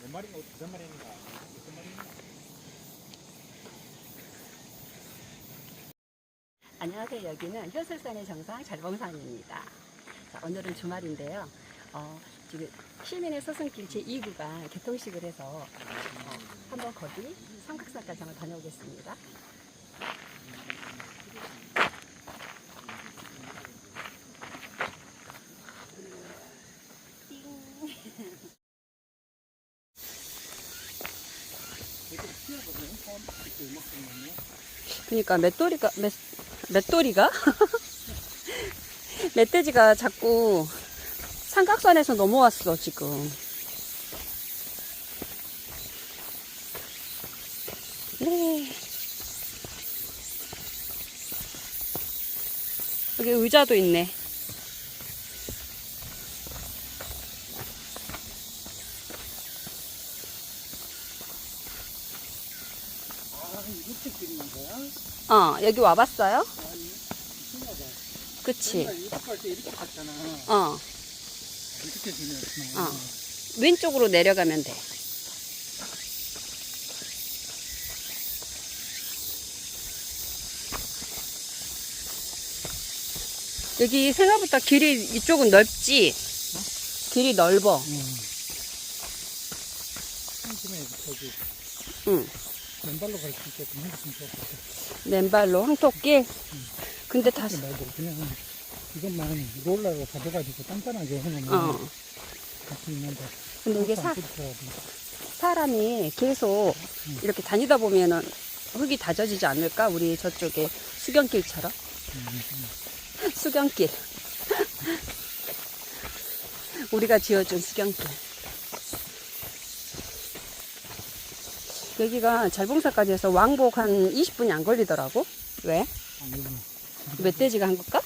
몇 마리인가, 다섯 마리인가, 여섯 마리인가. 안녕하세요. 여기는 효술산의 정상 잘봉산입니다. 자, 오늘은 주말인데요. 지금 시민의 서승길 제2구가 개통식을 해서 한번 거기 삼각산까지 한번 다녀오겠습니다. 그러니까 맷돌이가 멧돼지가 자꾸 삼각산에서 넘어왔어 지금. 네. 여기 의자도 있네. 이렇게 그리는 거야? 여기 와봤어요? 아니, 신기하다. 그치? 이렇게 갈 때 이렇게 갔잖아. 이렇게 그렸구나. 왼쪽으로 내려가면 돼. 여기 생각보다 길이 이쪽은 넓지? 길이 넓어. 한숨에 저기 응. 맨발로 갈 수 있게끔 해줬으면 좋겠다. 맨발로 황토길. 근데 다 그렇게 말고 그냥 이것만 롤러로 가져가지고 단단하게 해놓으면 같이 있는데. 근데 이게 안 부딪혀가지고. 사람이 계속 이렇게 다니다 보면은 흙이 다져지지 않을까? 우리 저쪽에 수경길처럼. 수경길. 우리가 지어준 수경길. 여기가 잘봉사까지 해서 왕복 한 20분이 안 걸리더라고. 왜? 멧돼지가 한 걸까?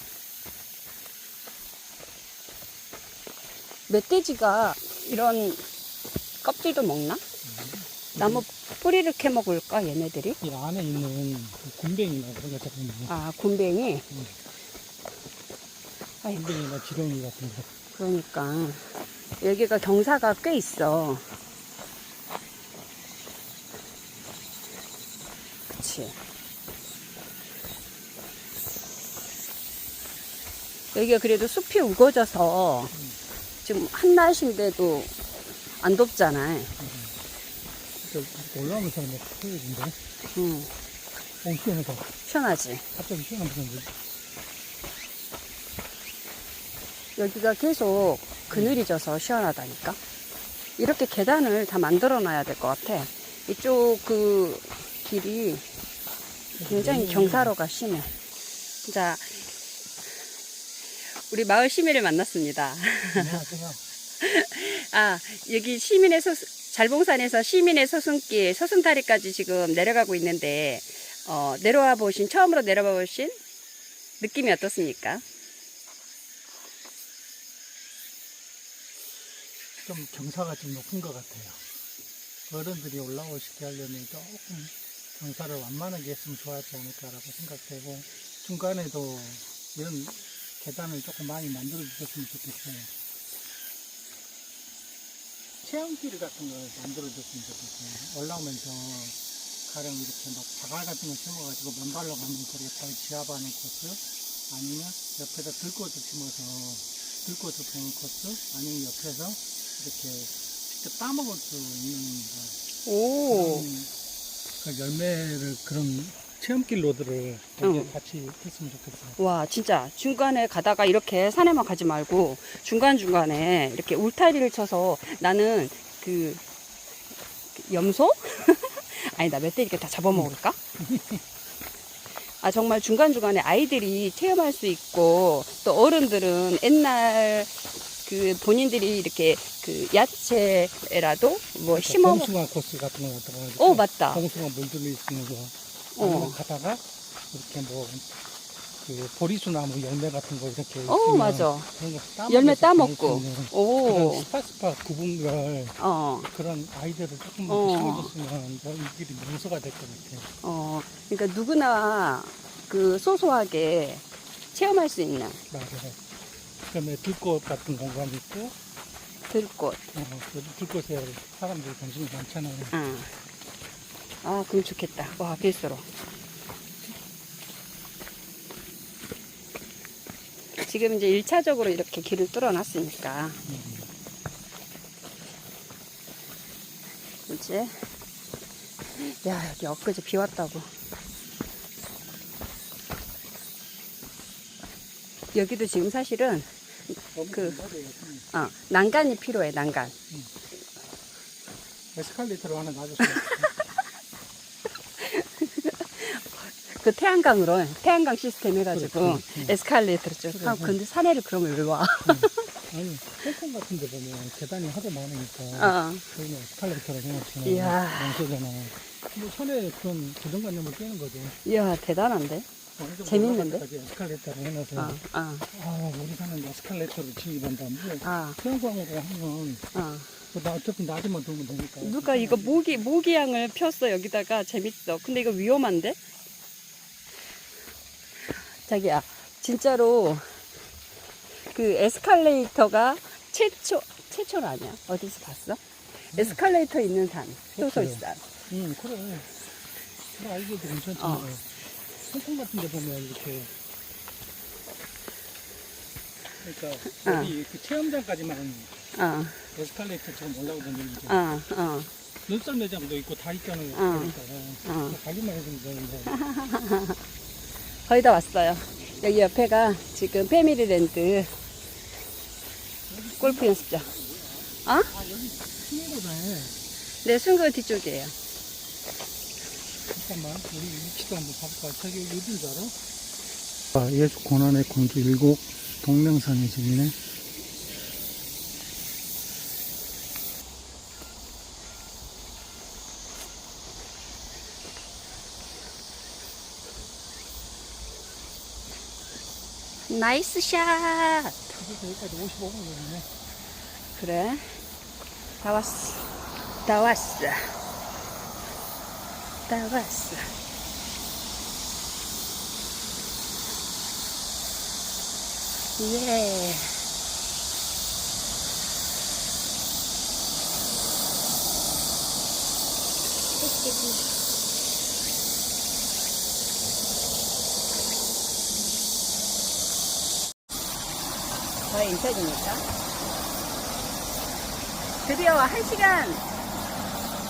멧돼지가 이런 껍질도 먹나? 나무 뿌리를 캐 먹을까 얘네들이? 이 안에 있는 그 굼벵이나 그런 거 잡으면 굼벵이? 아이고, 굼벵이나 지렁이 같은 거. 그러니까 여기가 경사가 꽤 있어. 그치? 여기가 그래도 숲이 우거져서 지금 한낮인데도 안 덥잖아. 올라오면서 막 터져진데. 시원하다. 시원하지? 갑자기 시원하면서. 여기가 계속 그늘이 져서 시원하다니까. 이렇게 계단을 다 만들어 놔야 될 것 같아. 이쪽 그 길이 굉장히 경사로가 심해. 자, 우리 마을 시민을 만났습니다. 안녕하세요. 여기 잘봉산에서 시민의 서순길, 서순다리까지 지금 내려가고 있는데, 처음으로 내려와 보신 느낌이 어떻습니까? 좀 경사가 좀 높은 것 같아요. 어른들이 올라오시게 하려면 조금 경사를 완만하게 했으면 좋았지 않을까라고 생각되고, 중간에도 이런 계단을 조금 많이 만들어 주셨으면 좋겠어요. 체험길 같은 걸 만들어 줬으면 좋겠어요. 올라오면서 가령 이렇게 막 자갈 같은 거 심어가지고 맨발로 가면 저렇게 발 지압하는 코스, 아니면 옆에다 들꽃을 심어서 들꽃을 보는 코스, 아니면 옆에서 이렇게 직접 따먹을 수 있는 그 열매를 그런 체험길 로드를 같이 했으면 좋겠어요. 와, 진짜 중간에 가다가 이렇게 산에만 가지 말고 중간중간에 이렇게 울타리를 쳐서 나는 그 염소? 아니다, 멧돼지가 다 잡아먹을까? 정말 중간중간에 아이들이 체험할 수 있고, 또 어른들은 옛날 그 본인들이 이렇게 그 야채라도 뭐 심어. 봉숭아 코스 같은 거 같아가지고. 맞다. 봉숭아 물들러 있는 거. 가다가 이렇게 그 보리수나무 열매 같은 거 이렇게. 맞아. 그런 거 열매 따먹고. 그런 스팟 구분별 그런 아이들을 조금만 심어줬으면 이 길이 명소가 될 것 같아요. 그러니까 누구나 그 소소하게 체험할 수 있는. 맞아요. 그다음에 들꽃 같은 공간이 있고, 들꽃. 요즘 들꽃에 사람들이 관심이 많잖아요. 아, 그럼 좋겠다. 와, 빗으로. 지금 이제 1차적으로 이렇게 길을 뚫어놨으니까. 이제, 야, 여기 엊그제 비 왔다고. 여기도 지금 사실은 난간이 필요해, 난간. 에스컬레이터를 하나 놔줬어요. 그 태양광 시스템 해가지고 에스컬레이터를 쭉. 아, 근데 산에를 그러면 왜 와? 아니, 홍콩 같은 데 보면 계단이 하도 많으니까 저희는 에스컬레이터를 해놨잖아요. 이야. 양소잖아. 뭐 산에 그런 고정관념을 깨는 거죠. 이야, 대단한데? 재밌는데? 에스컬레이터를 해놔서 우리 사는 에스컬레이터를 진입한다. 뭐 태양광으로 하면 나 어차피 낮에만 두면 되니까. 누가 이거 모기향을 폈어 여기다가. 재밌어. 근데 이거 위험한데? 자기야, 진짜로 그 에스컬레이터가 최초로 아니야? 어디서 봤어? 에스컬레이터 있는 산, 소설산. 그래. 나 알기도 괜찮잖아. 홍콩 같은 데 보면 이렇게, 그러니까 여기 그 체험장까지만 에스컬레이터처럼 올라오고 다니는데 눈썰 매장도 있고 다 있잖아요. 그러니까 가기만 해주면 되는데. 거의 다 왔어요. 여기 옆에가 지금 패밀리랜드 골프 연습장. 여기 승리로네. 네, 순구 뒤쪽이에요. 잠깐만, 우리 위치도 한번 봐볼까? 저기 어딘 줄 알아? 예수 고난의 공주 일곱 동명산의 집이네. 나이스 샷! 그래서 여기까지 55분 걸리네. 그래. 다 왔어. 다 왔어. 다 왔어. 예. 저의 인터뷰입니까? 드디어 1시간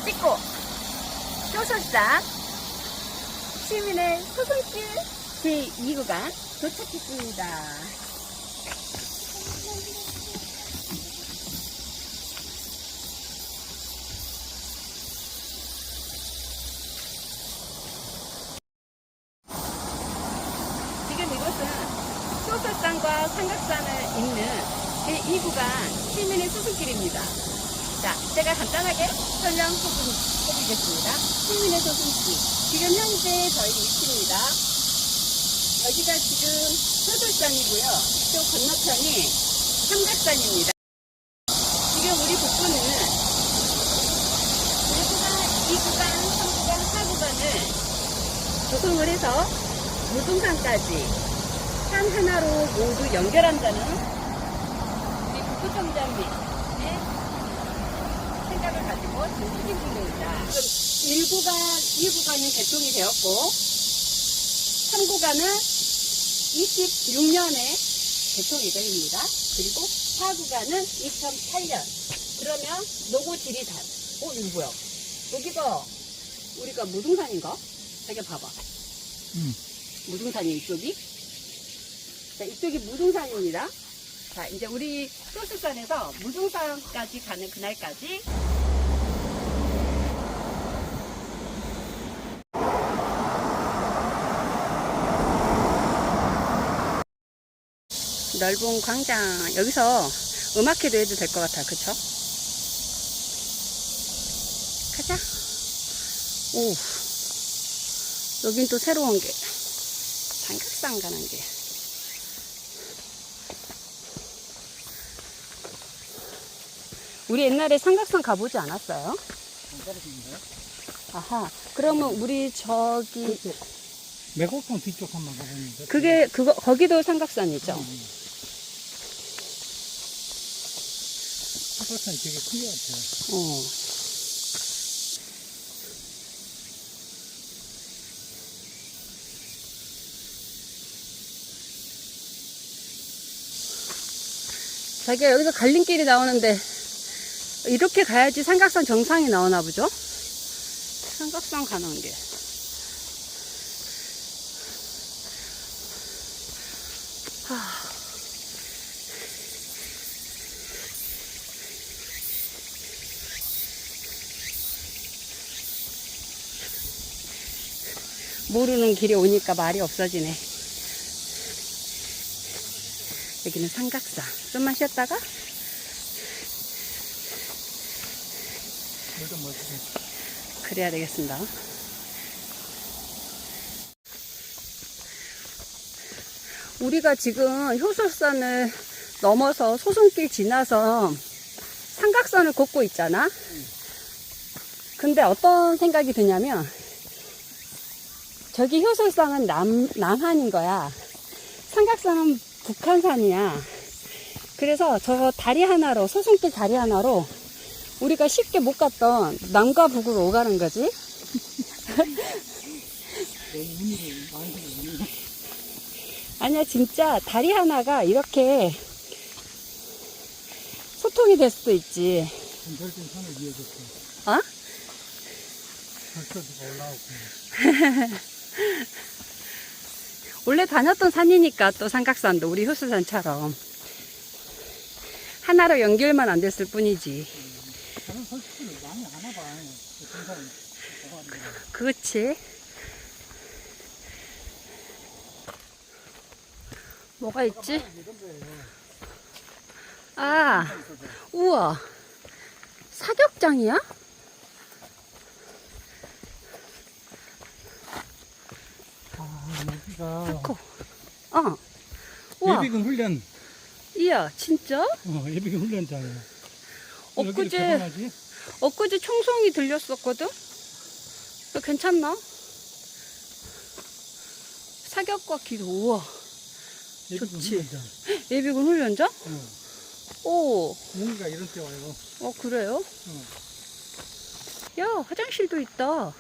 찍고 쇼설산 시민의 소설길 제2구간 도착했습니다. 지금 이곳은 소설산과 삼각산을 잇는 제2구간 시민의 소설길입니다. 자, 제가 간단하게 설명 해드리겠습니다. 시민의 소설길. 지금 현재 저희 위치입니다. 여기가 지금 소설산이고요. 또 건너편이 삼각산입니다. 지금 우리 북부는 1구간, 2구간, 3구간, 4구간을 조성을 해서 무등산까지 산 하나로 모두 연결한다는 우리 북부청장님의 생각을 가지고 지금 추진 중입니다. 1구간, 2구간은 개통이 되었고 3구간은 26년에 개통이 됩니다. 그리고 4구간은 2008년. 그러면 노고 지리산. 이거 뭐야? 여기가 우리가 무등산인가? 자기 봐봐. 무등산이 이쪽이? 자, 이쪽이 무등산입니다. 자, 이제 우리 소수산에서 무등산까지 가는 그날까지 넓은 광장. 여기서 음악회도 해도 될 것 같아. 그쵸? 가자. 오, 여긴 또 새로운 게 삼각산 가는 게. 우리 옛날에 삼각산 가보지 않았어요? 안 떨어지는데요? 아하. 그러면 우리 저기 매곡동 뒤쪽 한번 가봤는데. 거기도 삼각산이죠? 삼각산이 되게 큰 것 같아요. 어. 자기가 여기서 갈림길이 나오는데 이렇게 가야지 삼각산 정상이 나오나 보죠? 삼각산 가는 길. 하. 모르는 길이 오니까 말이 없어지네. 여기는 삼각산. 좀만 쉬었다가 물좀 마시고. 그래야 되겠습니다. 우리가 지금 효솔산을 넘어서 소송길 지나서 삼각산을 걷고 있잖아. 근데 어떤 생각이 드냐면 저기 효솔산은 남한인 거야. 삼각산은 북한산이야. 그래서 저 다리 하나로, 소송길 다리 하나로 우리가 쉽게 못 갔던 남과 북으로 오가는 거지. 너무 운이 많이 되네. 아니야, 진짜 다리 하나가 이렇게 소통이 될 수도 있지. 전설된 산을 이어졌어. 어? 벌써도 올라오고. 원래 다녔던 산이니까 또 삼각산도 우리 효수산처럼 하나로 연결만 안 됐을 뿐이지. 다른 설치를 많이 하나 봐. 등산. 그렇지. 뭐가 있지? 아, 우와. 사격장이야? 아, 여기가 커. 어. 우와. 예비군 훈련. 이야, 진짜? 예비군 훈련장이야. 엊그제 총성이 들렸었거든? 이거 괜찮나? 사격과 기도, 우와. 예비군 좋지. 훈련장. 예비군 훈련장? 오. 무기가 이런 데 와요. 그래요? 야, 화장실도 있다.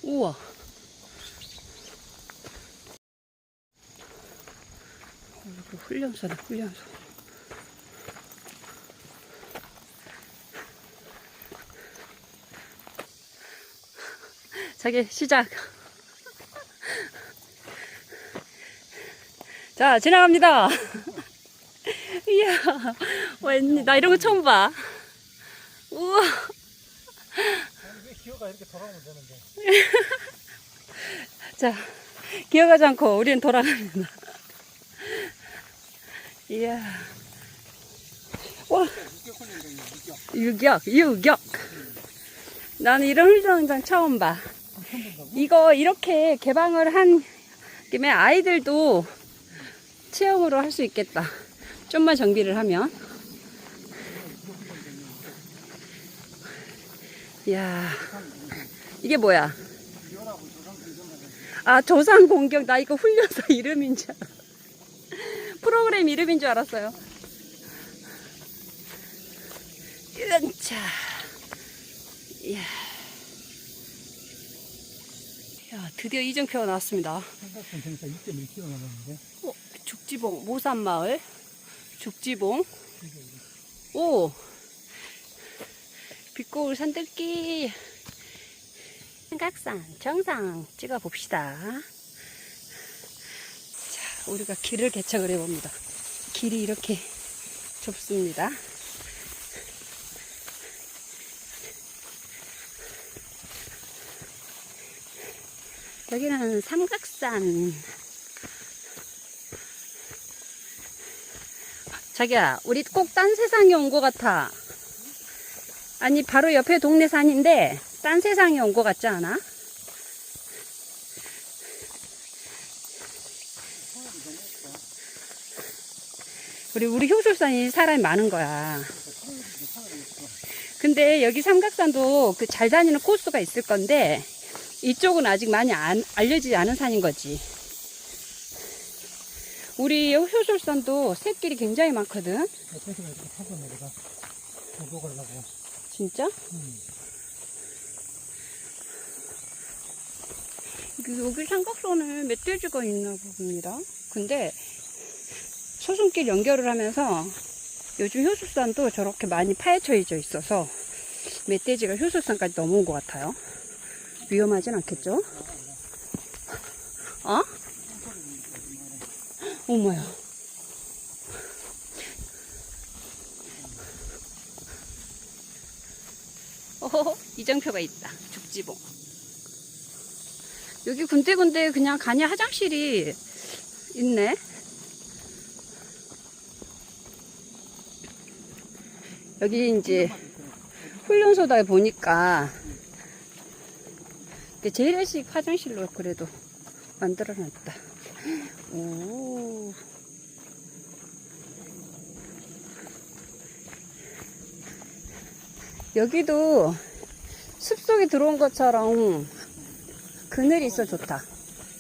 우와. 이거 훈련소다, 훈련소. 자기, 시작. 자, 지나갑니다. 이야, 웬일, 나 이런 거 처음 봐. 우와. 왜 기어가 이렇게 돌아오면 되는데. 자, 기어가지 않고 우리는 돌아갑니다. 이야. 와. 유격. 나는 이런 훈련장 처음 봐. 이거 이렇게 개방을 한 김에 아이들도 체험으로 할 수 있겠다. 좀만 정비를 하면. 이야. 이게 뭐야? 아, 조상 공격. 나 이거 훈련소 이름인 줄 알아. 프로그램 이름인 줄 알았어요. 으차. 이야. 야, 드디어 이정표가 나왔습니다. 삼각산 정사 2.1km 남았는데. 죽지봉, 모산마을. 죽지봉. 오. 빛고울 산들길. 삼각산 정상 찍어 봅시다. 자, 우리가 길을 개척을 해봅니다. 길이 이렇게 좁습니다. 여기는 삼각산. 자기야, 우리 꼭 딴 세상에 온 것 같아. 아니, 바로 옆에 동네 산인데 딴 세상에 온 것 같지 않아? 우리 효술산이 사람이 많은 거야. 근데 여기 삼각산도 그 잘 다니는 코스가 있을 건데 이쪽은 아직 많이 알려지지 않은 산인 거지. 우리 효술산도 새길이 굉장히 많거든. 새끼가 이렇게 타고 내려가. 보고 가려고. 진짜? 여기 삼각선에 멧돼지가 있나 봅니다. 근데 소순길 연결을 하면서 요즘 효술산도 저렇게 많이 파헤쳐져 있어서 멧돼지가 효술산까지 넘어온 것 같아요. 위험하진 않겠죠? 어? 어머야. 어허, 이정표가 있다. 죽지봉. 여기 군데군데 그냥 간이 화장실이 있네. 여기 이제 훈련소다 보니까 재래식 화장실로 그래도 만들어 놨다. 오. 여기도 숲속에 들어온 것처럼 그늘이 있어 좋다.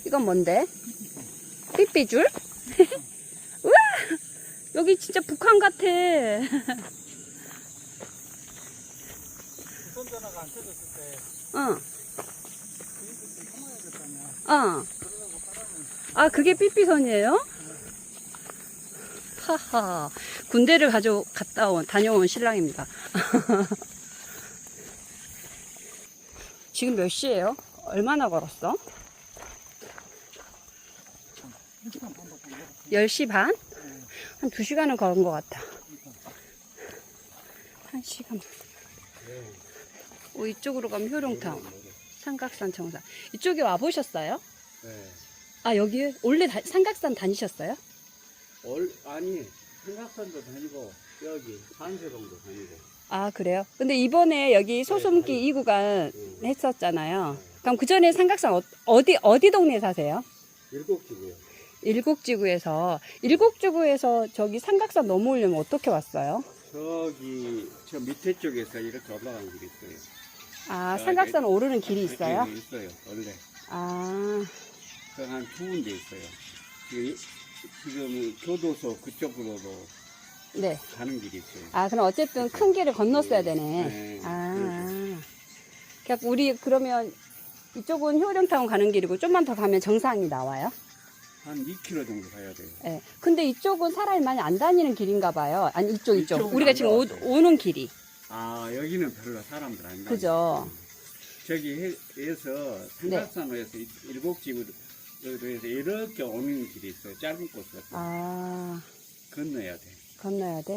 이건 뭔데? 삐삐줄? 우와! 여기 진짜 북한 같아. 무선전화가 안 터졌을 때 어. 주인들끼리 통화해야겠다냐. 어. 그러려고 따라는. 아, 그게 삐삐선이에요? 하하. 군대를 다녀온 신랑입니다. 지금 몇 시예요? 얼마나 걸었어? 1시간 반 밖에 안 걸었어. 10시 반? 한 2시간은 걸은 것 같아. 1시간. 이쪽으로 가면 효룡탕, 삼각산 정상. 이쪽에 와보셨어요? 네. 아, 여기 원래 삼각산 다니셨어요? 아니, 삼각산도 다니고, 여기, 산세동도 다니고. 아, 그래요? 근데 이번에 여기 소솜기 이 구간 했었잖아요. 그럼 그 전에 삼각산 어디 동네에 사세요? 일곡지구요. 일곡지구에서 저기 삼각산 넘어오려면 어떻게 왔어요? 저 밑에 쪽에서 이렇게 올라가는 길이 있어요. 아, 삼각산 오르는 길이 있어요? 네, 있어요, 원래. 아, 한 두 군데 있어요. 지금 교도소 그쪽으로도 네. 가는 길이 있어요. 아, 그럼 어쨌든 큰 길을 건넜어야 되네. 네. 아. 그러니까 우리 그러면 이쪽은 효령타운 가는 길이고 좀만 더 가면 정상이 나와요? 한 2km 정도 가야 돼요. 네. 근데 이쪽은 사람이 많이 안 다니는 길인가 봐요. 아니, 이쪽. 이쪽은 우리가 안 지금 나왔어요. 오는 길이. 아, 여기는 별로 사람들 안 가요. 그죠? 저기에서 삼각산에서 일곡지구로 해서 이렇게 오는 길이 있어요. 짧은 곳으로. 아, 건너야 돼. 건너야 돼.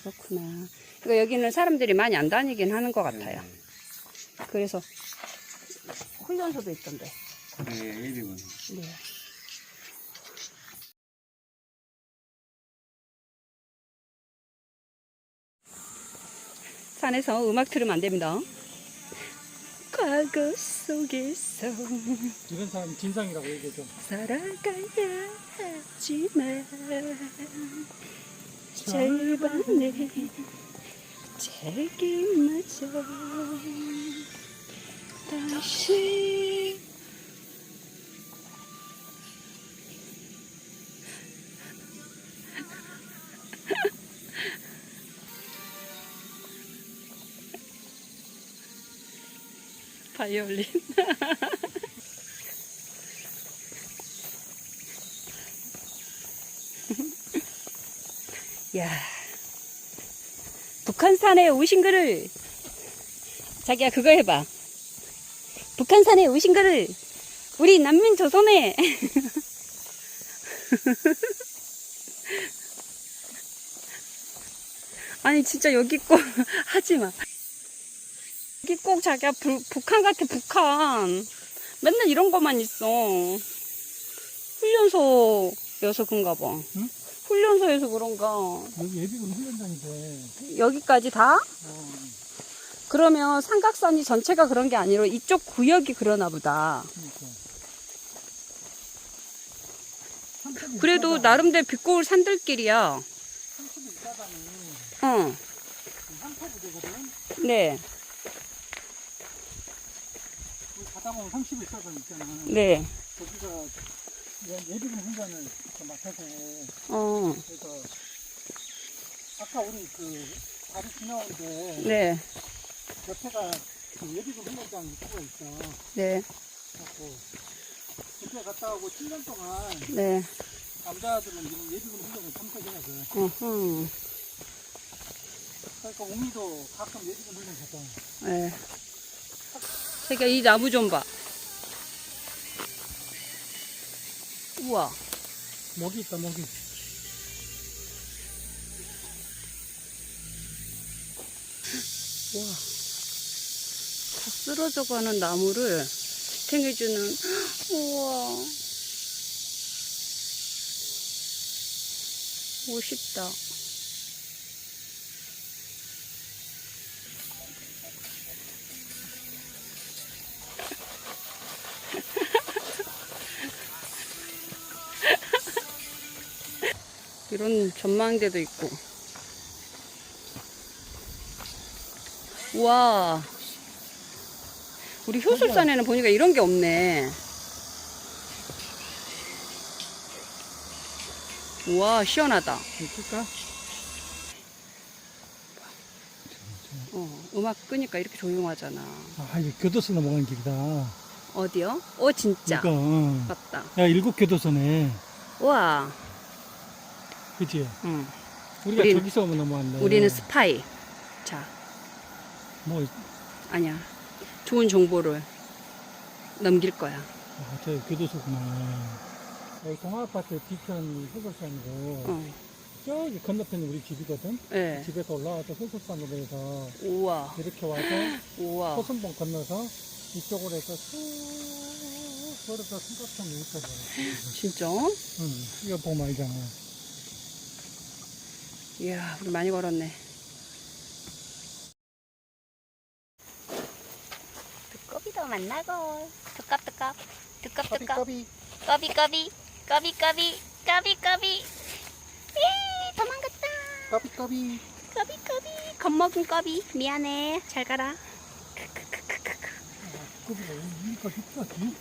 그렇구나. 그러니까 여기는 사람들이 많이 안 다니긴 하는 것 같아요. 그래서 훈련소도 있던데. 네, 이름은. 네. 산에서 음악 들으면 안 됩니다. 과거 속에서 이런 사람 진상이라고 얘기해줘. 살아가야 하지만 절반의 책임마저 다시 바이올린. 야, 북한산에 오신 거를, 자기야 그거 해봐. 북한산에 오신 거를 우리 난민 조선에 아니 진짜 여기 꼭 하지마. 여기 꼭 자기야 북한 같아. 북한 맨날 이런 것만 있어. 훈련소여서 그런가 봐. 응? 훈련소여서 그런가. 여기 예비군 훈련장인데. 여기까지 다? 어, 그러면 삼각산이 전체가 그런 게 아니라 이쪽 구역이 그러나 보다. 그러니까. 산속이 그래도 있다가- 나름대로 빛고울 산들길이야. 산속에 있다가는 응. 산포부대거든. 네. 우리 가다 보면 31사단 있잖아. 네. 거기가 예비군 훈련을 맡아서 그래서 아까 우리 그 다리 지나오는데 네, 옆에가 그 예비군 훈련장 입구가 있어. 네, 그래갖고 그때 갔다 오고 7년 동안 네. 남자들은 지금 예비군 훈련을 참석해가지고 그러니까 옥미도 가끔 예비군 훈련 갔다 와. 네. 자기야, 이 나무 좀 봐. 우와. 먹이 있다 먹이. 와. 다 쓰러져 가는 나무를 지탱해주는, 우와. 멋있다. 이런 전망대도 있고. 우와. 우리 효술산에는 보니까 이런 게 없네. 우와, 시원하다. 있을까? 음악 끄니까 이렇게 조용하잖아. 아 이게 교도소 넘어가는 길이다. 어디요? 진짜. 그러니까 맞다. 야 7교도소네. 우와. 그치? 응. 우리가 우린- 저기서 넘어왔네. 우리는 스파이. 자, 뭐 아니야. 좋은 정보를 넘길 거야. 아, 저 교도소구나. 여기 동아아파트 뒤편 소설산이고 저기 건너편이 우리 집이거든. 네. 집에서 올라와서 소설산으로 해서 우와. 이렇게 와서 우와. 호선봉 건너서 이쪽으로 해서 쑥 걸어서 삼각형 여기까지 와요. 진짜? 응, 이거 보면 알잖아. 이야, 우리 많이 걸었네. 두꺼비도 만나고. 두껍두껍. 두껍두껍. 까비. 까비까비. 까비까비. 까비까비. 도망갔다. 까비. 까비까비. 겁먹은 까비. 미안해. 잘 가라. 까비가 여기가 힙하지?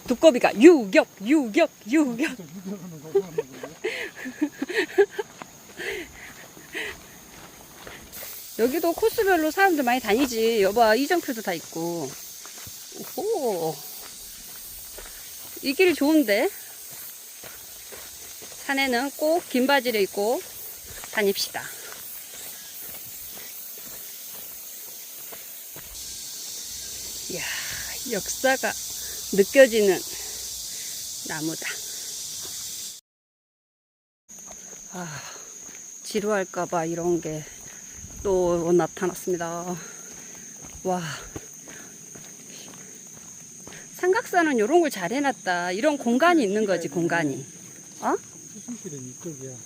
두꺼비가 유격. 유격하는 거 하는 거. 여기도 코스별로 사람들 많이 다니지. 여봐, 이정표도 다 있고. 오호. 이 길이 좋은데? 산에는 꼭 긴 바지를 입고 다닙시다. 이야, 역사가 느껴지는 나무다. 아, 지루할까봐 이런 게 또 나타났습니다. 와. 삼각산은 이런 걸 잘 해놨다. 이런 공간이 있는 거지, 공간이. 수승길은 이쪽이야.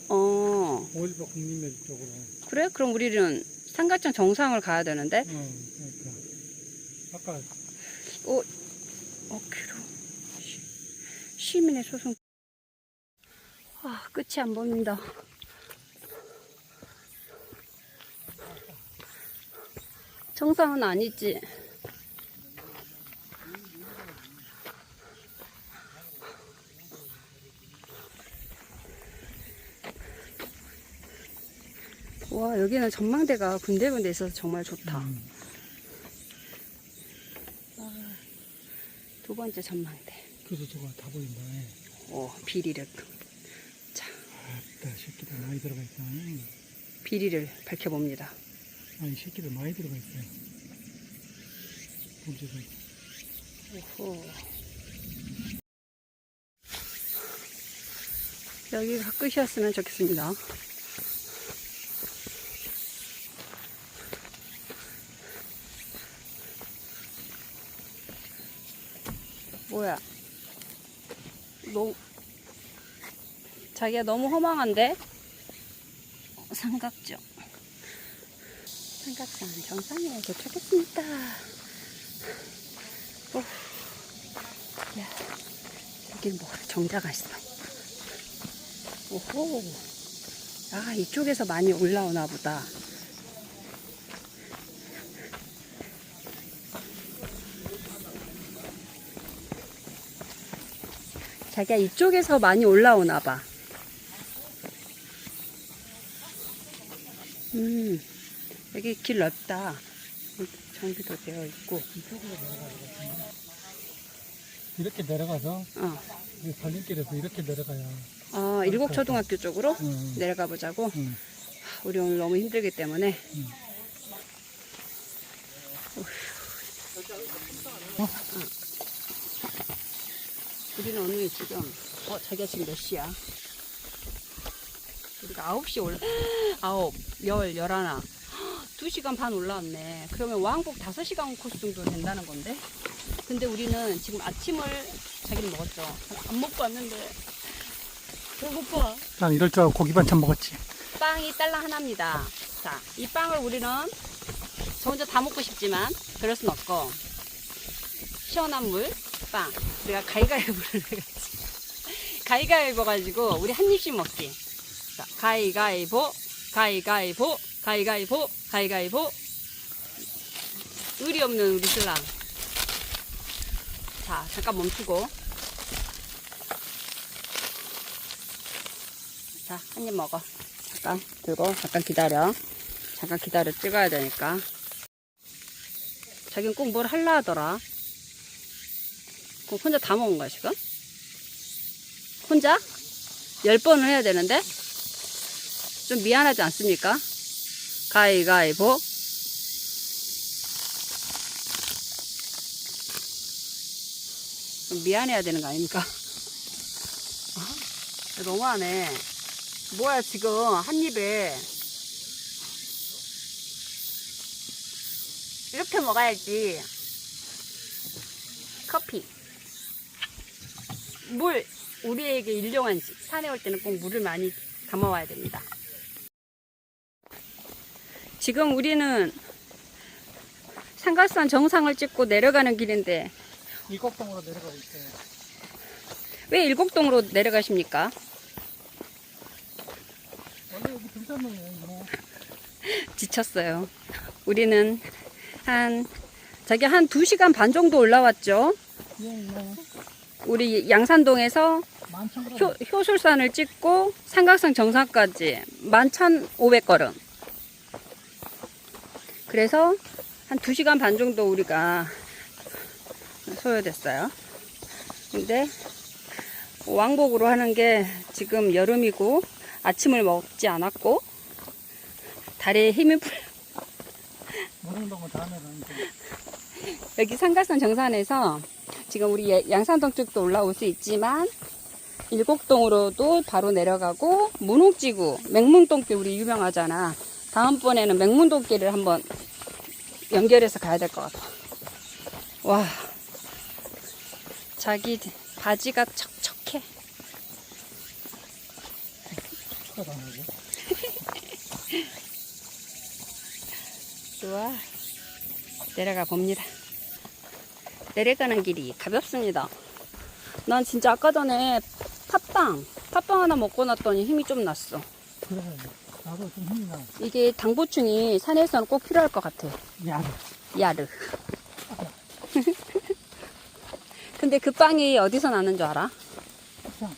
5.18 국립묘지 쪽으로. 그래? 그럼 우리는 삼각장 정상을 가야 되는데? 그러니까. 아까 귀로. 시민의 소송. 끝이 안 보인다. 정상은 아니지. 와, 여기는 전망대가 군데군데 있어서 정말 좋다. 두 번째 전망대. 교도소가 다 보인다. 비리를. 자, 아따, 새끼들 많이 들어가 있다. 비리를 밝혀봅니다. 아니, 새끼들 많이 들어가 있어요. 범죄가 있어. 오호. 여기가 끝이었으면 좋겠습니다. 뭐야? 자기야, 너무 허망한데? 삼각정. 삼각산 정상에 도착했습니다. 야, 여긴 뭐 정자가 있어. 오호. 이쪽에서 많이 올라오나 보다. 자기야 이쪽에서 많이 올라오나 봐. 여기 길 넓다. 정비도 되어 있고. 이렇게 내려가서 어. 이 걸림길에서 이렇게 내려가야. 일곡초등학교 쪽으로 응. 내려가 보자고. 응. 우리 오늘 너무 힘들기 때문에. 우리는 오늘 지금, 자기가 지금 몇 시야? 우리가 9시에 올라, 9, 10, 11. 2시간 반 올라왔네. 그러면 왕복 5시간 코스 정도 된다는 건데. 근데 우리는 지금 아침을 자기는 먹었죠. 안 먹고 왔는데. 배고파. 난 이럴 줄 알고 고기 반찬 먹었지. 빵이 딸랑 하나입니다. 자, 이 빵을 우리는 저 혼자 다 먹고 싶지만 그럴 순 없고 시원한 물, 빵. 우리가 가위가위보를 해야지. 가위가위보 가지고 우리 한 입씩 먹기. 자, 가위가위보, 가위가위보, 가위가위보, 가위가위보. 의리 없는 우리 신랑. 자, 잠깐 멈추고. 자, 한 입 먹어. 잠깐 들고 잠깐 기다려. 잠깐 기다려 찍어야 되니까. 자기는 꼭 뭘 할라 하더라. 꼭 혼자 다 먹은 거야 지금? 혼자? 10번을 해야 되는데? 좀 미안하지 않습니까? 가위가위보. 좀 미안해야 되는 거 아닙니까? 너무하네. 뭐야 지금 한 입에 이렇게 먹어야지. 커피, 물. 우리에게 일용한 산에 올 때는 꼭 물을 많이 담아와야 됩니다. 지금 우리는 삼각산 정상을 찍고 내려가는 길인데 일곡동으로 내려가고 있어요. 왜 일곡동으로 내려가십니까? 원래 여기 등산로예요. 뭐. 지쳤어요. 우리는 한 2시간 반 정도 올라왔죠. 뭐 우리 양산동에서 만천그램. 효술산을 찍고 삼각산 정상까지 11,500걸음. 그래서 한 2시간 반 정도 우리가 소요됐어요. 근데 왕복으로 하는 게 지금 여름이고 아침을 먹지 않았고 다리에 힘이 풀. 무릉동은 다음에 가는데. 여기 삼각산 정산에서 지금 우리 양산동 쪽도 올라올 수 있지만 일곡동으로도 바로 내려가고 문옥지구 맹문동길 우리 유명하잖아. 다음번에는 맹문동길을 한번 연결해서 가야 될 것 같아. 와, 자기 바지가 척척해. 축하도 안 하고. 좋아. 내려가 봅니다. 내려가는 길이 가볍습니다. 난 진짜 아까 전에 팥빵 하나 먹고 났더니 힘이 좀 났어. 그래. 나도 좀 힘이 나. 이게 당 보충이 산에서는 꼭 필요할 것 같아. 야르. 야르. 근데 그 빵이 어디서 나는 줄 알아? 합창.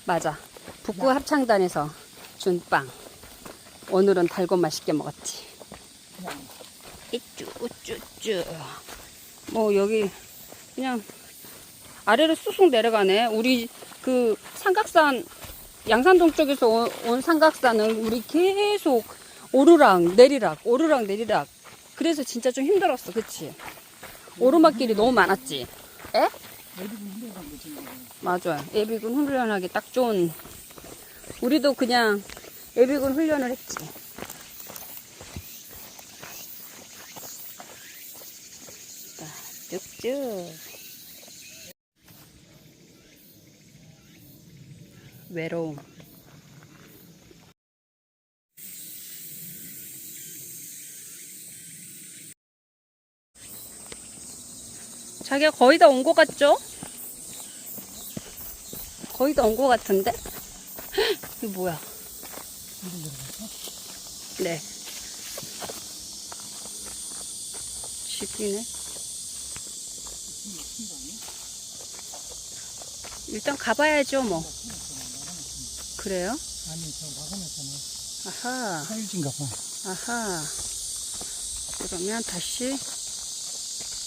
맞아. 북구 합창단에서 준 빵. 오늘은 달고 맛있게 먹었지. 야. 이쭈 우쭈쭈. 뭐 여기 그냥 아래로 쑥쑥 내려가네. 우리 그 삼각산 양산동 쪽에서 온 삼각산은 우리 계속 오르락 내리락 오르락 내리락. 그래서 진짜 좀 힘들었어. 그치? 오르막길이 너무 많았지. 에? 애들이 힘들어간 거지. 맞아요. 예비군 훈련하기 딱 좋은. 우리도 그냥 예비군 훈련을 했지. 쭉쭉. 외로움. 자기가 거의 다 온 것 같죠? 거의 다 온 것 같은데? 이거 뭐야? 네. 집이네. 일단 가봐야죠, 뭐. 그래요? 아니, 저 막아놨잖아. 아하, 사일진가 봐. 아하. 그러면 다시,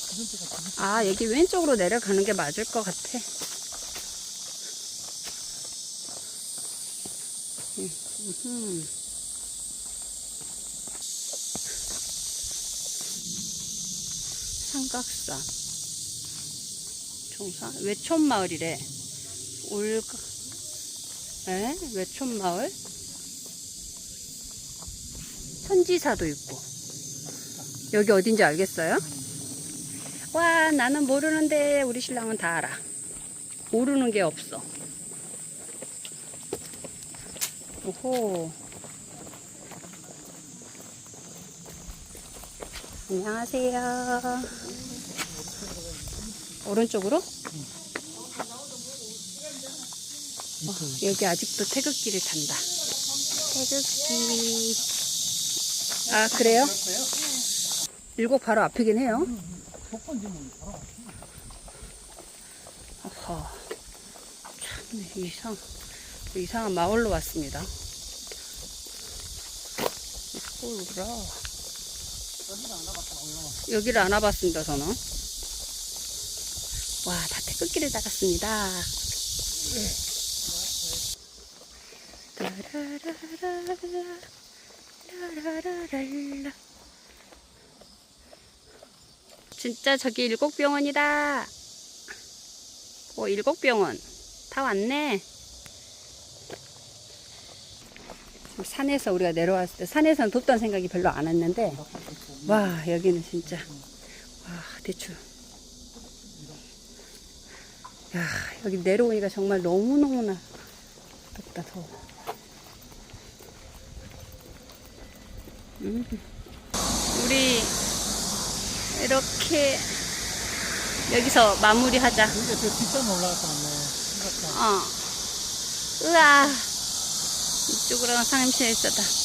그런 데가 되게 아, 여기 왼쪽으로 내려가는 게 맞을 것 같아. 음. 삼각산. 종산? 외촌마을이래. 외촌마을? 선지사도 있고. 여기 어딘지 알겠어요? 와, 나는 모르는데 우리 신랑은 다 알아. 모르는 게 없어. 오호. 안녕하세요. 오른쪽으로? 여기 아직도 태극기를 탄다. 태극기. 아, 그래요? 일곡 바로 앞이긴 해요. 복권지문 바로 아하. 참, 이상한 마을로 왔습니다. 호라. 여기를 안 와봤습니다, 저는. 와, 다 태극기를 달았습니다. 라라라라라라라라. 진짜 저기 일곡병원이다. 오, 일곡병원. 다 왔네. 산에서 우리가 내려왔을 때 산에서는 덥다는 생각이 별로 안 했는데 와, 여기는 진짜 와, 대추. 야, 여기 내려오니까 정말 너무너무나 덥다, 더워. 우리 이렇게 여기서 마무리하자. 근데 저 뒷산 올라갔다 왔네. 으아, 이쪽으로 상임시에 있었다.